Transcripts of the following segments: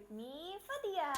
with me, Fatia.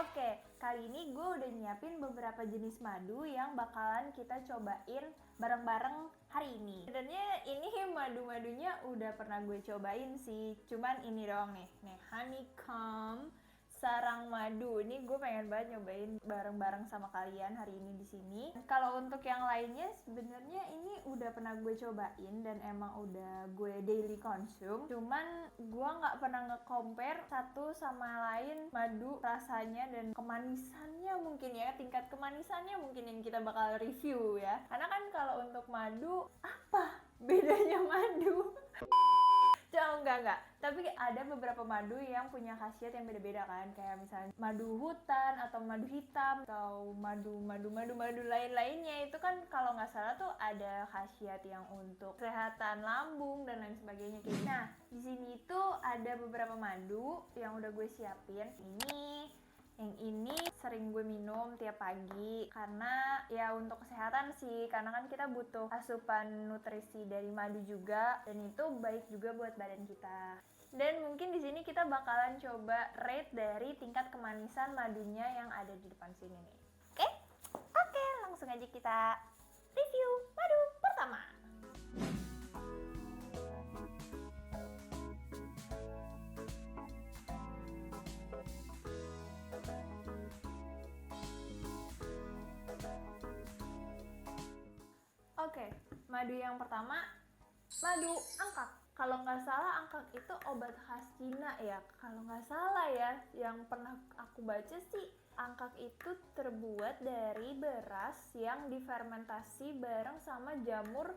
Oke, kali ini gue udah nyiapin beberapa jenis madu yang bakalan kita cobain bareng-bareng hari ini. Sebenarnya ini madu-madunya udah pernah gue cobain sih, cuman ini doang nih honeycomb sarang madu. Ini gue pengen banget nyobain bareng-bareng sama kalian hari ini di sini. Kalau untuk yang lainnya sebenarnya ini udah pernah gue cobain dan emang udah gue daily consume. Cuman gue nggak pernah nge-compare satu sama lain madu rasanya dan kemanisannya mungkin ya, tingkat kemanisannya mungkin yang kita bakal review ya. Karena kan kalau untuk madu, apa bedanya madu? Enggak. Tapi ada beberapa madu yang punya khasiat yang beda-beda kan. Kayak misalnya madu hutan atau madu hitam atau madu lain-lainnya. Itu kan kalau nggak salah tuh ada khasiat yang untuk kesehatan lambung dan lain sebagainya kayak gitu. Nah, di sini tuh ada beberapa madu yang udah gue siapin. Yang ini sering gue minum tiap pagi karena ya untuk kesehatan sih, karena kan kita butuh asupan nutrisi dari madu juga dan itu baik juga buat badan kita. Dan mungkin di sini kita bakalan coba rate dari tingkat kemanisan madunya yang ada di depan sini nih. Oke, langsung aja kita review madu pertama. Oke, madu yang pertama, madu angkak. Kalau nggak salah angkak itu obat khas Cina ya. Kalau nggak salah ya, yang pernah aku baca sih, angkak itu terbuat dari beras yang difermentasi bareng sama jamur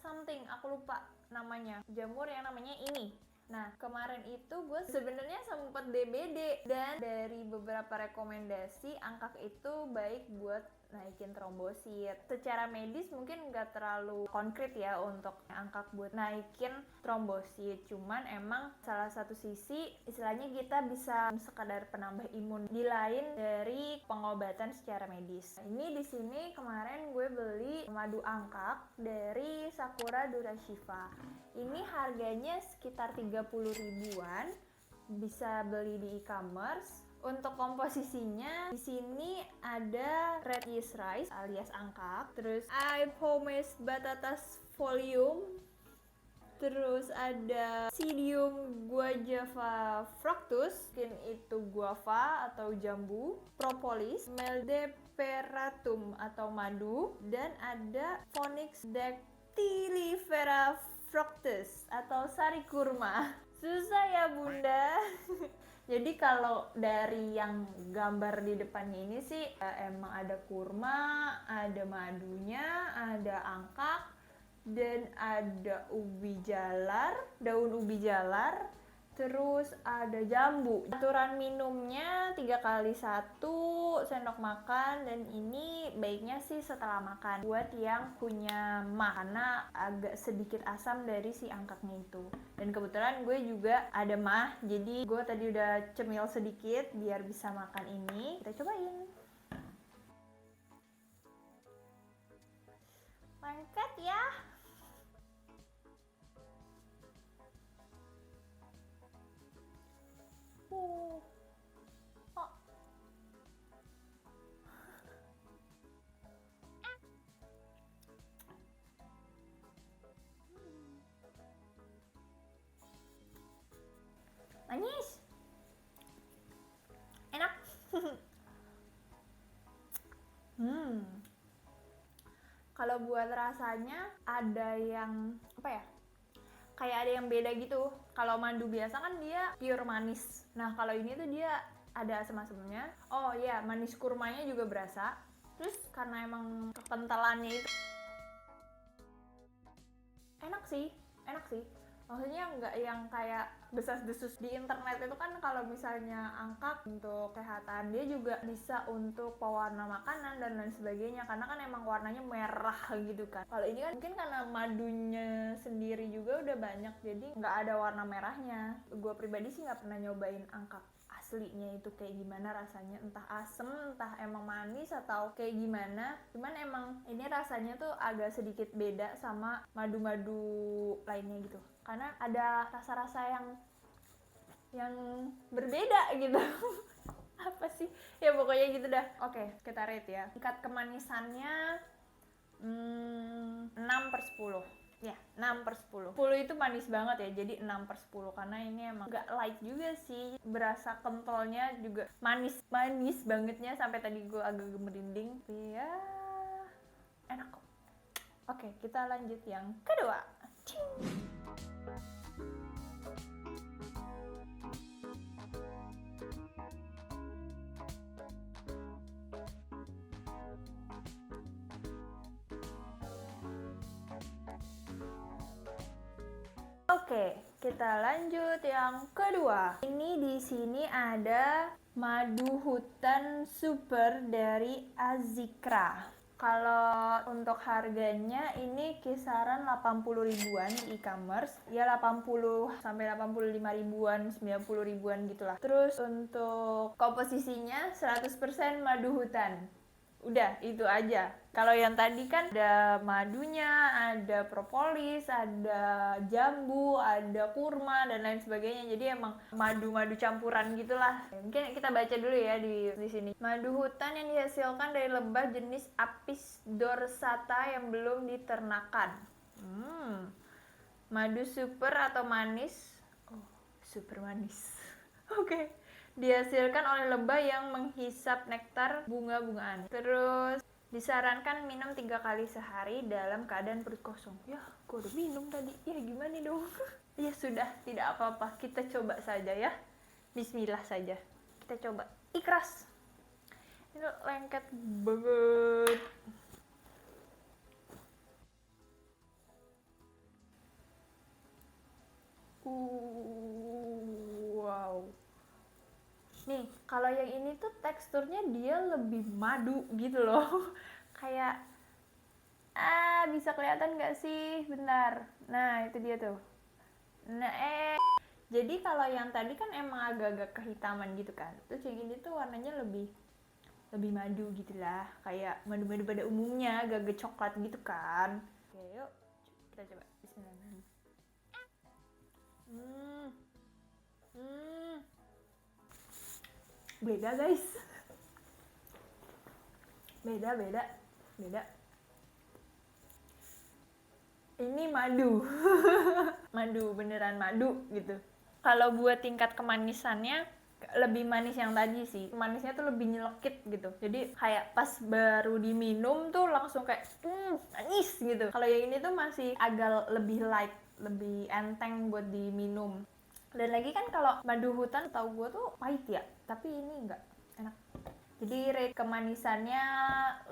something, aku lupa namanya. Jamur yang namanya ini. Nah, kemarin itu gue sebenarnya sempat DBD dan dari beberapa rekomendasi angkak itu baik buat naikin trombosit. Secara medis mungkin nggak terlalu konkret ya untuk angkak buat naikin trombosit. Cuman emang salah satu sisi istilahnya kita bisa sekadar penambah imun di lain dari pengobatan secara medis. Nah, ini di sini kemarin gue beli madu angkak dari Sakura Durashifa. Ini harganya sekitar 30 ribuan. Bisa beli di e-commerce. Untuk komposisinya di sini ada red yeast rice alias angkak, terus Ipomace batatas folium, terus ada Psyllium guajava fructus, mungkin itu guava atau jambu, propolis, meldeperatum atau madu, dan ada Phoenix dactylifera fructus atau sari kurma. Susah ya bunda. Jadi kalau dari yang gambar di depannya ini sih emang ada kurma, ada madunya, ada angkak, dan ada ubi jalar, daun ubi jalar, terus ada jambu. Aturan minumnya 3 kali 1 sendok makan, dan ini baiknya sih setelah makan buat yang punya mah, karena agak sedikit asam dari si angkaknya itu. Dan kebetulan gue juga ada mah, jadi gue tadi udah cemil sedikit biar bisa makan ini. Kita cobain. Lengket ya. Oh. Manis. Enak. Kalau buat rasanya ada yang apa ya? Kayak ada yang beda gitu. Kalau madu biasa kan dia pure manis. Nah, kalau ini tuh dia ada asam-asamnya. Oh iya, manis kurmanya juga berasa. Terus karena emang kekentalannya itu enak sih. Maksudnya nggak yang kayak desas-desus di internet itu kan. Kalau misalnya angkak untuk kesehatan, dia juga bisa untuk pewarna makanan dan lain sebagainya, karena kan emang warnanya merah gitu kan. Kalau ini kan mungkin karena madunya sendiri juga udah banyak, jadi nggak ada warna merahnya. Gue pribadi sih nggak pernah nyobain angkak aslinya itu kayak gimana rasanya, entah asem, entah emang manis atau kayak gimana. Cuman emang ini rasanya tuh agak sedikit beda sama madu-madu lainnya gitu, karena ada rasa-rasa yang yang berbeda gitu. Apa sih? Ya pokoknya gitu dah. Oke, kita rate ya. Tingkat kemanisannya 6/10. Ya, 6/10. 10 itu manis banget ya, jadi 6/10 karena ini emang gak light juga sih. Berasa pentolnya juga manis bangetnya sampai tadi gue agak merinding. Ya, enak kok. Oke, kita lanjut yang kedua. Cing. Oke, kita lanjut yang kedua. Ini di sini ada madu hutan super dari Azikra. Kalau untuk harganya ini kisaran 80 ribuan di e-commerce. Ya 80 sampai 85 ribuan, 90 ribuan gitulah. Terus untuk komposisinya 100% madu hutan. Udah, itu aja. Kalau yang tadi kan ada madunya, ada propolis, ada jambu, ada kurma, dan lain sebagainya. Jadi emang madu-madu campuran gitulah. Mungkin kita baca dulu ya di sini. Madu hutan yang dihasilkan dari lebah jenis Apis dorsata yang belum diternakan. Madu super atau manis. Oh, super manis. Oke. Dihasilkan oleh lebah yang menghisap nektar bunga-bungaan. Terus disarankan minum 3 kali sehari dalam keadaan perut kosong. Ya, gue udah minum tadi. Ya gimana dong? Ya sudah, tidak apa-apa. Kita coba saja ya. Bismillah saja. Kita coba. Ikhlas. Ini lengket banget. Wow. Nih, kalau yang ini tuh teksturnya dia lebih madu gitu loh. Kayak bisa kelihatan nggak sih? Bentar. Nah, itu dia tuh. Nah, jadi kalau yang tadi kan emang agak-agak kehitaman gitu kan. Terus yang ini tuh warnanya lebih madu gitulah. Kayak madu-madu pada umumnya, agak-agak coklat gitu kan. Oke, yuk kita coba. Bismillahirrahmanirrahim. Beda guys. Beda. Ini madu. Madu, beneran madu gitu. Kalau buat tingkat kemanisannya lebih manis yang tadi sih. Manisnya tuh lebih nyelekit gitu. Jadi kayak pas baru diminum tuh langsung kayak manis gitu. Kalau yang ini tuh masih agak lebih light, lebih enteng buat diminum. Dan lagi kan kalau madu hutan tau gue tuh pahit ya, tapi ini enggak, enak. Jadi rate kemanisannya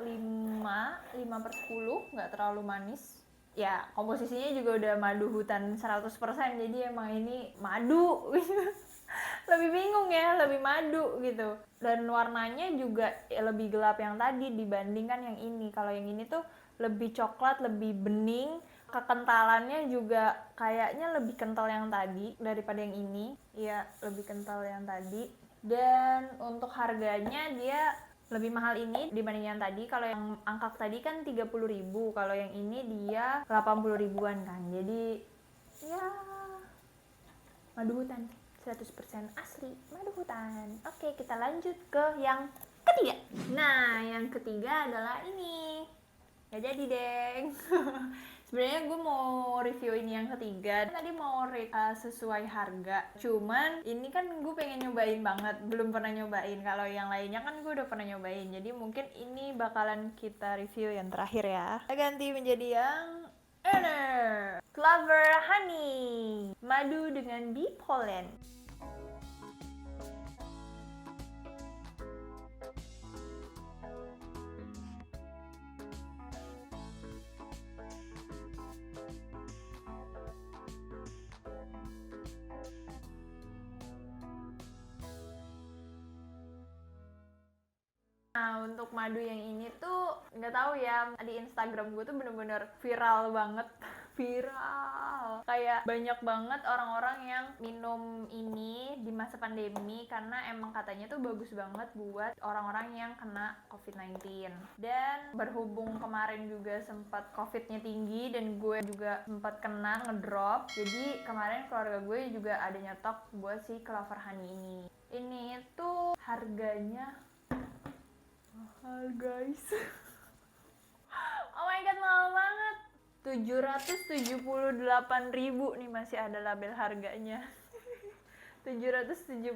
5/10, nggak terlalu manis. Ya, komposisinya juga udah madu hutan 100%, jadi emang ini madu. Lebih bingung ya, lebih madu gitu. Dan warnanya juga lebih gelap yang tadi dibandingkan yang ini. Kalau yang ini tuh lebih coklat, lebih bening. Kekentalannya juga kayaknya lebih kental yang tadi daripada yang ini. Iya, lebih kental yang tadi. Dan untuk harganya dia lebih mahal ini dibanding yang tadi. Kalau yang angkak tadi kan 30 ribu, kalau yang ini dia 80 ribuan kan. Jadi ya madu hutan 100% asli madu hutan. Oke, kita lanjut ke yang ketiga. Nah, yang ketiga adalah ini. Gak jadi deng. Sebenarnya gue mau review ini yang ketiga. Tadi mau rate sesuai harga. Cuman ini kan gue pengen nyobain banget. Belum pernah nyobain. Kalau yang lainnya kan gue udah pernah nyobain. Jadi mungkin ini bakalan kita review yang terakhir ya. Kita ganti menjadi yang Clover Honey. Madu dengan bee pollen. Nah, untuk madu yang ini tuh nggak tahu ya, di Instagram gue tuh bener-bener viral banget. viral. Kayak banyak banget orang-orang yang minum ini di masa pandemi karena emang katanya tuh bagus banget buat orang-orang yang kena COVID-19. Dan berhubung kemarin juga sempat COVID-nya tinggi dan gue juga sempat kena ngedrop, jadi kemarin keluarga gue juga ada nyetok buat si Clover Honey ini. Ini tuh harganya mahal guys. Oh my god, mahal banget. 778.000 nih, masih ada label harganya. 778.000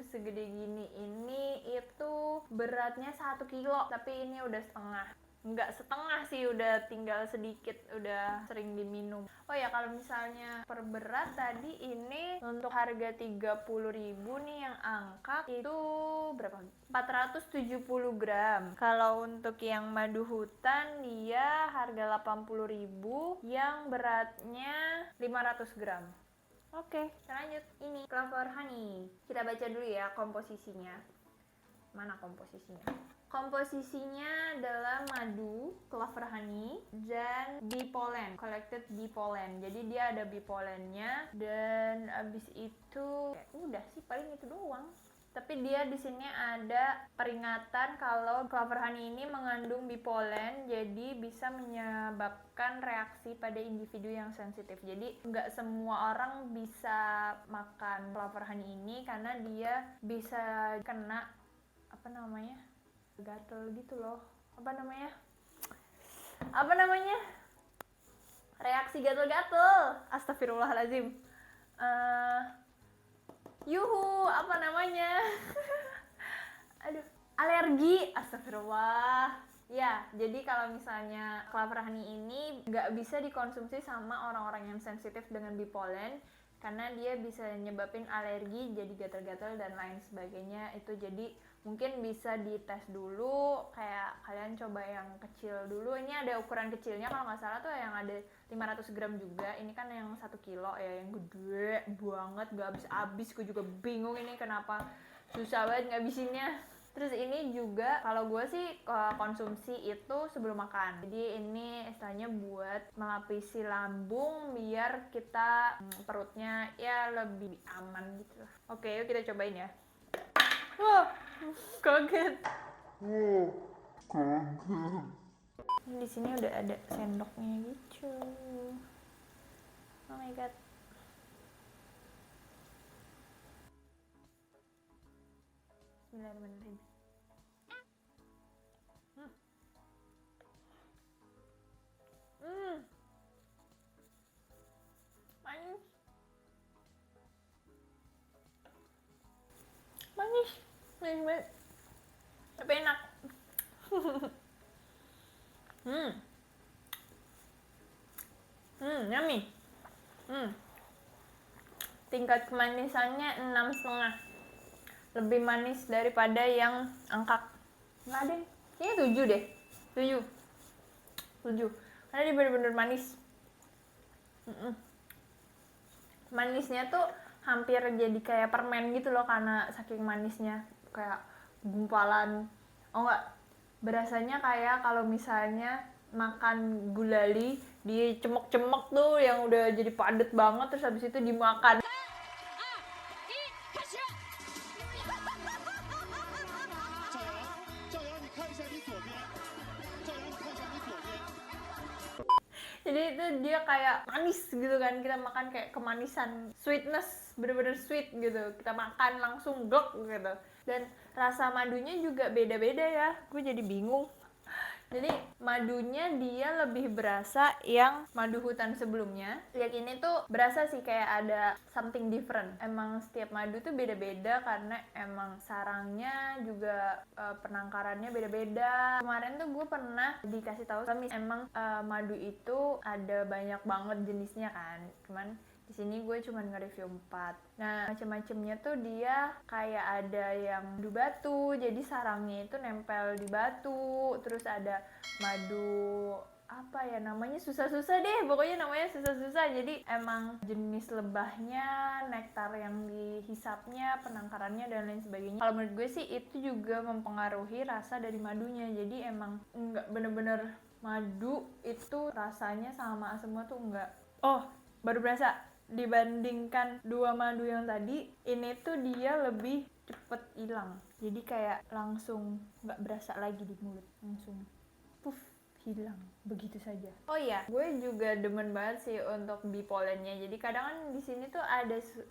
segede gini. Ini itu beratnya 1 kilo, tapi ini udah setengah. Enggak setengah sih, udah tinggal sedikit, udah sering diminum. Oh ya, kalau misalnya per berat tadi ini untuk harga 30.000 nih yang angkat itu berapa? 470 gram. Kalau untuk yang madu hutan dia harga 80.000 yang beratnya 500 gram. Oke, kita lanjut. Ini Clover Honey. Kita baca dulu ya komposisinya. Mana komposisinya? Komposisinya adalah madu, clover honey, dan bee pollen, collected bee pollen. Jadi dia ada bee pollennya, dan abis itu udah sih paling itu doang. Tapi dia di sini ada peringatan kalau clover honey ini mengandung bee pollen, jadi bisa menyebabkan reaksi pada individu yang sensitif. Jadi nggak semua orang bisa makan clover honey ini karena dia bisa kena gatel gitu loh, reaksi gatel-gatel. Astagfirullahaladzim. Aduh, alergi. Astagfirullah. Ya, jadi kalau misalnya clover honey ini nggak bisa dikonsumsi sama orang-orang yang sensitif dengan bee pollen karena dia bisa nyebabin alergi, jadi gatal-gatal dan lain sebagainya. Itu jadi mungkin bisa dites dulu, kayak kalian coba yang kecil dulu. Ini ada ukuran kecilnya kalau nggak salah tuh yang ada 500 gram juga. Ini kan yang 1 kilo ya, yang gede banget, nggak habis-habis. Gue juga bingung ini kenapa susah banget ngabisinnya. Terus ini juga kalau gue sih konsumsi itu sebelum makan. Jadi ini istilahnya buat melapisi lambung biar kita perutnya ya lebih aman gitu lah. Oke, yuk kita cobain ya. Wah, kaget. Di sini udah ada sendoknya gitu. Oh my god. Bismillahirrahmanirrahim. Manis. Manis banget. Tapi enak. Yummy. Tingkat kemanisannya 6,5. Lebih manis daripada yang angkat. Nggak ada, kayaknya 7 deh. 7. Karena dia bener-bener manis. Manisnya tuh hampir jadi kayak permen gitu loh karena saking manisnya, kayak gumpalan. Oh enggak, berasanya kayak kalau misalnya makan gulali dicemek-cemek tuh yang udah jadi padet banget, terus habis itu dimakan. Jadi itu dia kayak manis gitu kan, kita makan kayak kemanisan, sweetness, bener-bener sweet gitu, kita makan langsung glok gitu. Dan rasa madunya juga beda-beda ya, gue jadi bingung. Jadi madunya dia lebih berasa yang madu hutan sebelumnya. Yang ini tuh berasa sih kayak ada something different. Emang setiap madu tuh beda-beda karena emang sarangnya juga penangkarannya beda-beda. Kemarin tuh gue pernah dikasih tahu emang madu itu ada banyak banget jenisnya kan. Cuman di sini gue cuma nge-review 4. Nah, macam-macamnya tuh dia kayak ada yang madu batu, jadi sarangnya itu nempel di batu. Terus ada madu apa ya namanya, susah-susah deh, pokoknya namanya susah-susah. Jadi emang jenis lebahnya, nektar yang dihisapnya, penangkarannya dan lain sebagainya. Kalau menurut gue sih itu juga mempengaruhi rasa dari madunya. Jadi emang nggak bener-bener madu itu rasanya sama semua tuh enggak. Oh, baru berasa dibandingkan 2 madu yang tadi, ini tuh dia lebih cepet hilang. Jadi kayak langsung nggak berasa lagi di mulut, langsung puff hilang begitu saja. Oh iya, gue juga demen banget sih untuk bee pollennya. Jadi kadang kan di sini tuh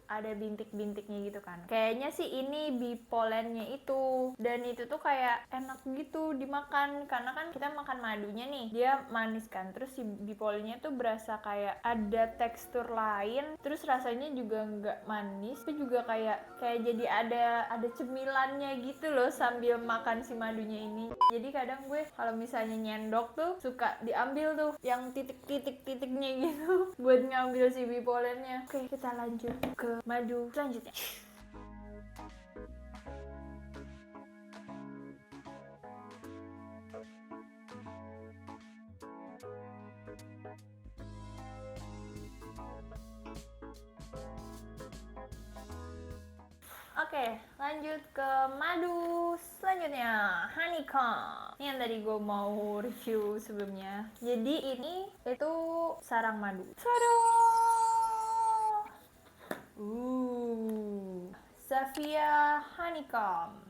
ada bintik-bintiknya gitu kan. Kayaknya sih ini bee pollennya itu, dan itu tuh kayak enak gitu dimakan karena kan kita makan madunya nih, dia manis kan. Terus si bee pollennya tuh berasa kayak ada tekstur lain, terus rasanya juga nggak manis, tapi juga kayak jadi ada cemilannya gitu loh sambil makan si madunya ini. Jadi kadang gue kalau misalnya nyendok tuh suka diambil tuh yang titik-titiknya gitu buat ngambil si bee pollennya. Oke, kita lanjut ke madu selanjutnya. Oke, lanjut ke madu selanjutnya, honeycomb. Ini yang tadi gue mau review sebelumnya. Jadi ini itu sarang madu. Tada! Savia honeycomb.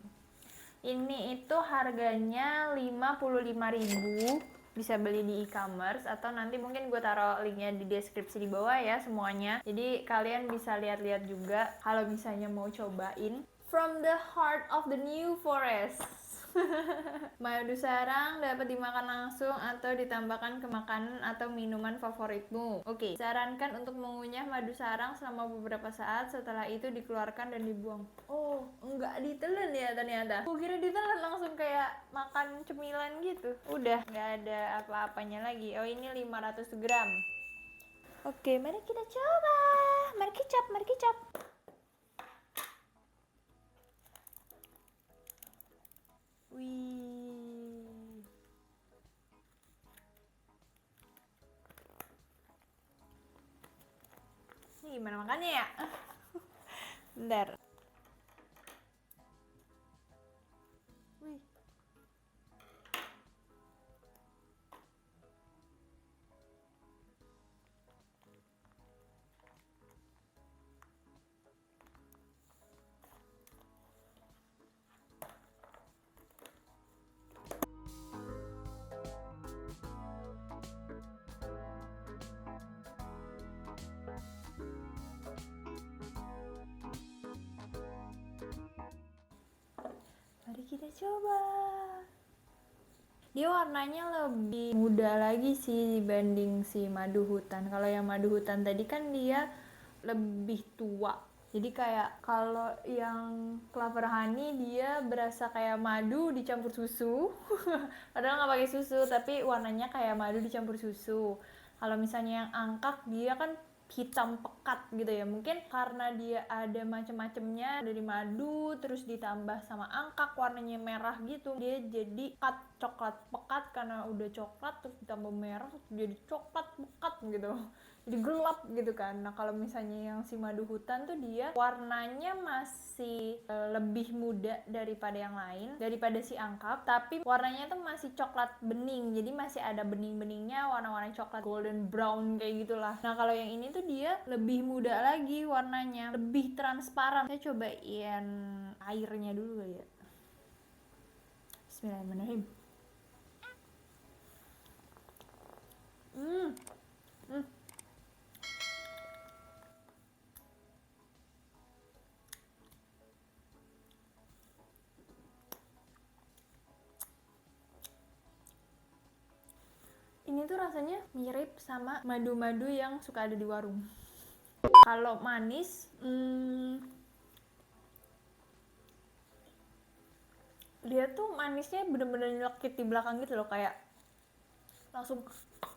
Ini itu harganya 55.000. Bisa beli di e-commerce atau nanti mungkin gue taruh linknya di deskripsi di bawah ya semuanya. Jadi kalian bisa lihat-lihat juga kalau misalnya mau cobain. From the heart of the new forest. Madu sarang dapat dimakan langsung atau ditambahkan ke makanan atau minuman favoritmu. Oke, sarankan untuk mengunyah madu sarang selama beberapa saat, setelah itu dikeluarkan dan dibuang. Oh, enggak ditelan ya ternyata. Gue kira ditelan langsung kayak makan cemilan gitu. Udah, nggak ada apa-apanya lagi. Oh, ini 500 gram. Oke, mari kita coba. Mari kicap, mari kicap. Wih. Ini gimana makannya ya? Bentar. Wih. Mari kita coba. Dia warnanya lebih muda lagi sih dibanding si madu hutan. Kalau yang madu hutan tadi kan dia lebih tua. Jadi kayak kalau yang clover honey dia berasa kayak madu dicampur susu. Padahal nggak pakai susu, tapi warnanya kayak madu dicampur susu. Kalau misalnya yang angkak dia kan hitam pekat gitu ya, mungkin karena dia ada macam-macamnya dari madu terus ditambah sama angkak warnanya merah gitu, dia jadi coklat pekat karena udah coklat terus ditambah merah terus jadi coklat pekat gitu, jadi gelap gitu kan. Nah kalau misalnya yang si madu hutan tuh dia warnanya masih lebih muda daripada yang lain, daripada si angkap, tapi warnanya tuh masih coklat bening, jadi masih ada bening-beningnya, warna-warna coklat golden brown kayak gitulah. Nah kalau yang ini tuh dia lebih muda lagi warnanya, lebih transparan. Saya cobain airnya dulu ya. Bismillahirrahmanirrahim. Ini tuh rasanya mirip sama madu-madu yang suka ada di warung. Kalau manis, dia tuh manisnya bener-bener nyelekit di belakang gitu loh, kayak langsung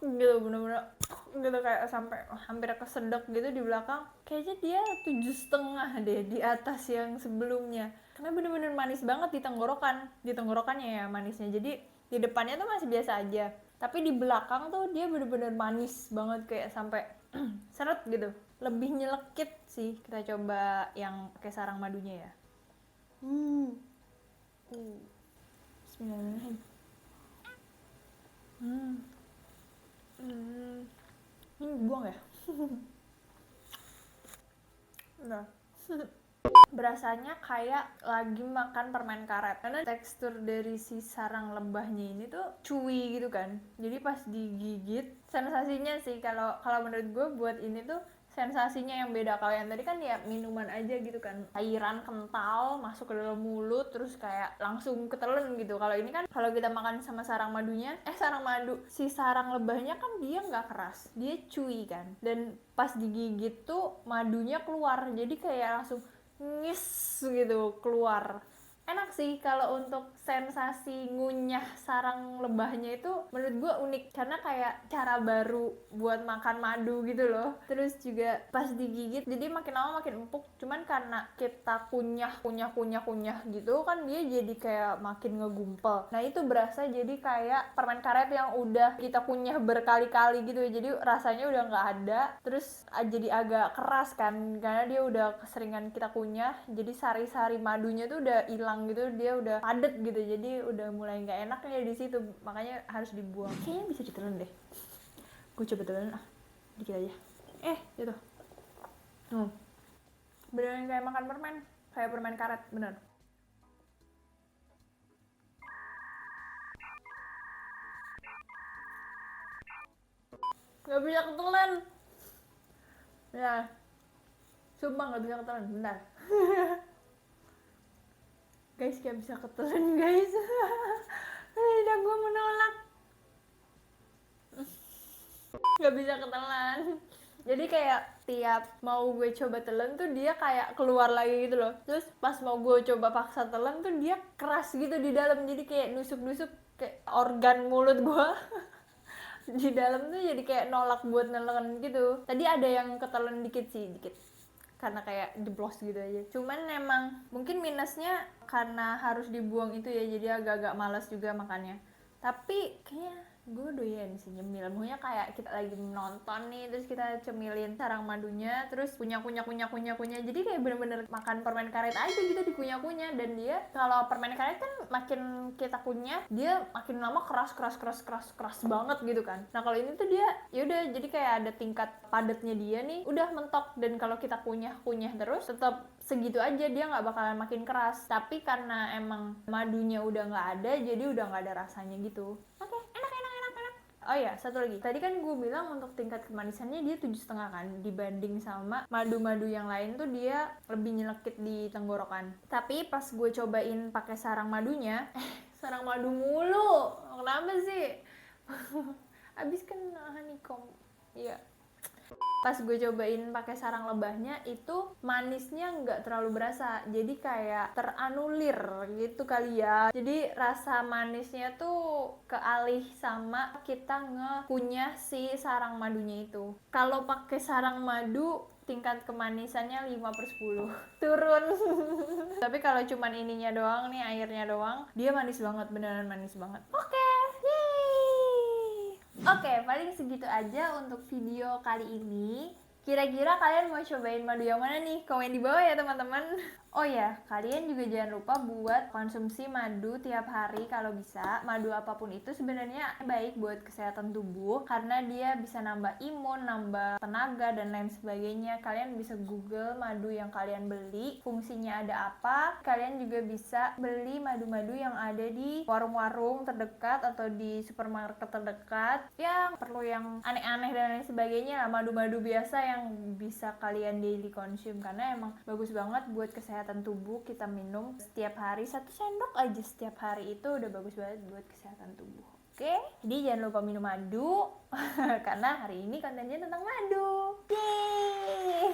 gitu, bener-bener gitu, kayak sampai hampir kesedek gitu di belakang. Kayaknya dia 7,5 deh di atas yang sebelumnya, karena bener-bener manis banget di tenggorokannya ya manisnya. Jadi di depannya tuh masih biasa aja, tapi di belakang tuh dia bener-bener manis banget, kayak sampai seret gitu, lebih nyelekit sih. Kita coba yang pakai sarang madunya ya. Bismillahirrahmanirrahim. Ini buang ya? Nah. Berasanya kayak lagi makan permen karet karena tekstur dari si sarang lebahnya ini tuh chewy gitu kan, jadi pas digigit sensasinya sih kalau menurut gue buat ini tuh sensasinya yang beda. Kalau yang tadi kan ya minuman aja gitu kan, cairan kental masuk ke dalam mulut terus kayak langsung ketelen gitu. Kalau ini kan kalau kita makan sama sarang madunya, si sarang lebahnya kan dia nggak keras, dia chewy kan, dan pas digigit tuh madunya keluar, jadi kayak langsung ngis gitu keluar. Enak sih kalau untuk sensasi ngunyah sarang lebahnya itu menurut gue unik karena kayak cara baru buat makan madu gitu loh. Terus juga pas digigit jadi makin lama makin empuk, cuman karena kita kunyah gitu kan dia jadi kayak makin ngegumpel. Nah itu berasa jadi kayak permen karet yang udah kita kunyah berkali-kali gitu ya, jadi rasanya udah nggak ada, terus jadi agak keras kan karena dia udah keseringan kita kunyah, jadi sari-sari madunya tuh udah hilang gitu, dia udah padet gitu, jadi udah mulai nggak enaknya di situ, makanya harus dibuang. Kayaknya bisa ditelan deh, gue coba telan dikit aja. Gitu. Beneran kayak makan permen, kayak permen karet bener. Nggak bisa ketelan. Ya, sumpah nggak bisa ketelan, bentar. Guys, gak bisa ketelan guys. Lidah gue menolak. Gak bisa ketelan. Jadi kayak tiap mau gue coba telan tuh dia kayak keluar lagi gitu loh. Terus pas mau gue coba paksa telan tuh dia keras gitu di dalam, jadi kayak nusuk-nusuk kayak organ mulut gue. Di dalam tuh jadi kayak nolak buat nelen gitu. Tadi ada yang ketelan dikit sih, dikit. Karena kayak jeblos gitu aja. Cuman emang mungkin minusnya karena harus dibuang itu ya, jadi agak-agak malas juga makannya. Tapi kayaknya gue doyan sih nyemil. Maksudnya kayak kita lagi nonton nih, terus kita cemilin sarang madunya, terus kunyah. Jadi kayak bener-bener makan permen karet aja gitu, dikunyah-kunyah. Dan dia kalau permen karet kan makin kita kunyah, dia makin lama keras banget gitu kan. Nah kalau ini tuh dia yaudah, jadi kayak ada tingkat padatnya dia nih, udah mentok. Dan kalau kita kunyah terus tetap segitu aja, dia nggak bakalan makin keras. Tapi karena emang madunya udah nggak ada, jadi udah nggak ada rasanya gitu. Oke, enak. Oh ya, satu lagi. Tadi kan gue bilang untuk tingkat kemanisannya dia 7,5 kan, dibanding sama madu-madu yang lain tuh dia lebih nyelekit di tenggorokan. Tapi pas gue cobain pakai sarang madunya, sarang madu mulu. Kenapa sih? Abis kan honeycomb. Iya. Pas gue cobain pakai sarang lebahnya itu manisnya nggak terlalu berasa, jadi kayak teranulir gitu kali ya. Jadi rasa manisnya tuh kealih sama kita ngekunyah si sarang madunya itu. Kalau pakai sarang madu tingkat kemanisannya 5/10 turun. Tapi kalau cuman ininya doang nih, airnya doang, dia manis banget, beneran manis banget. Oke, paling segitu aja untuk video kali ini. Kira-kira kalian mau cobain madu yang mana nih? Komen di bawah ya teman-teman. Oh ya, kalian juga jangan lupa buat konsumsi madu tiap hari kalau bisa. Madu apapun itu sebenarnya baik buat kesehatan tubuh karena dia bisa nambah imun, nambah tenaga, dan lain sebagainya. Kalian bisa Google madu yang kalian beli, fungsinya ada apa. Kalian juga bisa beli madu-madu yang ada di warung-warung terdekat atau di supermarket terdekat yang perlu yang aneh-aneh dan lain sebagainya lah. Madu-madu biasa yang bisa kalian daily consume karena emang bagus banget buat kesehatan tubuh. Kita minum setiap hari 1 sendok aja setiap hari, itu udah bagus banget buat kesehatan tubuh. Oke, jadi jangan lupa minum madu karena hari ini kontennya tentang madu. Yeay.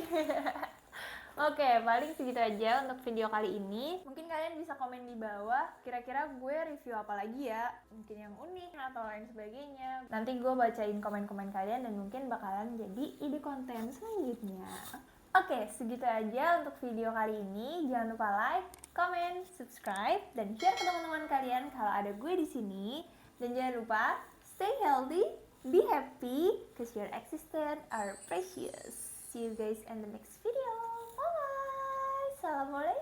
Oke, paling segitu aja untuk video kali ini. Mungkin kalian bisa komen di bawah kira-kira gue review apa lagi ya, mungkin yang unik atau lain sebagainya. Nanti gue bacain komen-komen kalian dan mungkin bakalan jadi ide konten selanjutnya. Oke, segitu aja untuk video kali ini. Jangan lupa like, comment, subscribe, dan share ke teman-teman kalian kalau ada gue di sini. Dan jangan lupa stay healthy, be happy, cause your existence are precious. See you guys in the next video. Bye. Assalamualaikum.